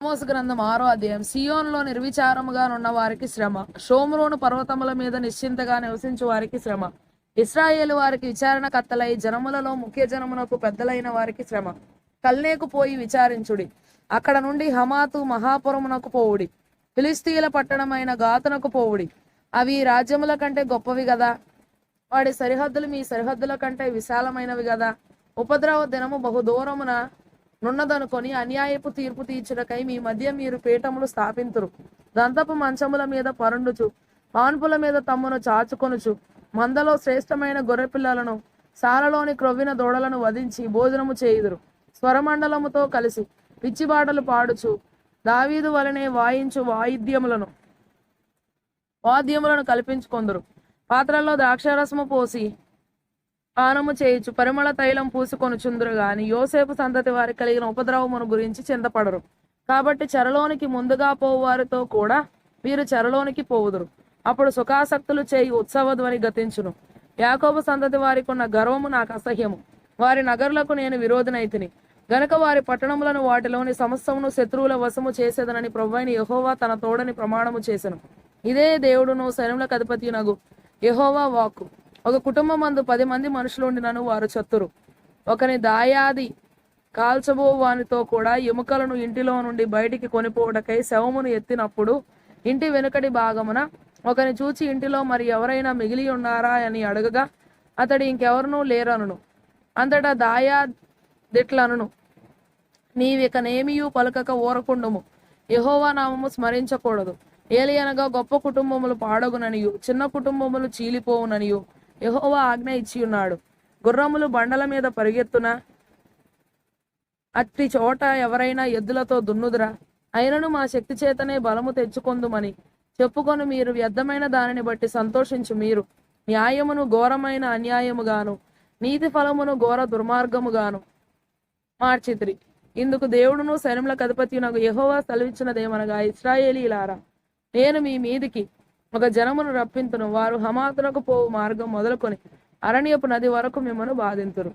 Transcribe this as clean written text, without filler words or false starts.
ఆమోసు గ్రంథం 6వ అధ్యాయం. సియోనులో నిర్విచారముగా నున్న వారికి శ్రమ, షోమ్రోను పర్వతముల మీద నిశ్చింతగా నివసించు వారికి శ్రమ, ఇశ్రాయేలు వారికి విచారణ కత్తలై జనములలో ముఖ్య జనమునకు పెద్దలైన వారికి శ్రమ. కల్నేకు పోయి విచారించుడి, అక్కడ నుండి హమాతు మహాపురమునకు పోవుడి, ఫిలిస్తీయుల పట్టణమైన గాతునకు పోవుడి. అవి రాజ్యముల కంటే గొప్పవి గదా, వాడి సరిహద్దులు మీ సరిహద్దుల కంటే విశాలమైనవి గదా. ఉపద్రవ దినము బహుదూరమున నున్నదనుకొని అన్యాయపు తీర్పు తీర్చుటకై మీ మధ్య మీరు పీఠములు స్థాపింతురు. దంతపు మంచముల మీద పరుండుచు, పాన్పుల మీద తమ్మును చాచుకొనుచు, మందలో శ్రేష్టమైన గొర్రెపిల్లలను, సాలలోని క్రొవ్విన దూడలను వధించి భోజనము చేయుదురు. స్వరమండలముతో కలిసి పిచ్చిబాటలు పాడుచు, దావీదు వలనే వాయించు వాద్యములను కల్పించుకొందురు. పాత్రల్లో ద్రాక్షారసము పోసి పానము చేయుచు పరిమళ తైలం పూసుకొనుచుందురు గాని యోసేపు సంతతి వారికి కలిగిన ఉపద్రవమును గురించి చింతపడరు. కాబట్టి చెరలోనికి ముందుగా పోవు వారితో కూడా వీరు చెరలోనికి పోవుదురు. అప్పుడు సుఖాసక్తులు చేయి ఉత్సవధ్వని గతించును. యాకోబు సంతతి వారికి ఉన్న గర్వము నాకు అసహ్యము. వారి నగరులకు నేను విరోధినైతిని గనుక వారి పట్టణములను వాటిలోని సమస్తమును శత్రువుల వశము చేసేదనని ప్రభువైన యెహోవా తన తోడని ప్రమాణము చేసెను. ఇదే దేవుడును సైన్యములకు అధిపతియునగు యెహోవా వాక్కు. ఒక కుటుంబమందు 10 మంది మనుషులుండినను వారు చత్తురు. ఒకని దాయాది కాల్చబో వానితో కూడా ఎముకలను ఇంటిలో నుండి బయటికి కొనిపోవటకై శవమును ఎత్తినప్పుడు ఇంటి వెనుకటి భాగమున ఒకని చూచి ఇంటిలో మరి ఎవరైనా మిగిలి ఉన్నారా అని అడగగా అతడు ఇంకెవరనూ లేరనును. అంతటా దాయాదిట్లనును, నీవికనేమియూ పలుకక ఊరకుండుము, యెహోవా నామము స్మరించకూడదు. ఏలియనగా గొప్ప కుటుంబములు పాడగుననియు చిన్న కుటుంబములు చీలిపోవుననియు యెహోవా ఆజ్ఞ ఇచ్చి ఉన్నాడు. గుర్రములు బండల మీద పరిగెత్తున, అట్టి చోట ఎవరైనా ఎద్దులతో దున్నుదురా? అయినను మా శక్తి చేతనే బలము తెచ్చుకొందుమని చెప్పుకొని మీరు వ్యర్థమైన దానిని బట్టి సంతోషించు. మీరు న్యాయమును ఘోరమైన అన్యాయముగాను, నీతి ఫలమును ఘోర దుర్మార్గముగాను మార్చితిరి. ఇందుకు దేవుడును సైన్యములకు అధిపతియునగు యెహోవా సెలవిచ్చినదేమనగా, ఇశ్రాయేలీయులారా, నేను మీ మీదికి ఒక జనమును రప్పింతును. వారు హమాతునకు పోవు మార్గం మొదలుకొని అరణ్యపు నది వరకు మిమ్మను బాధింతురు.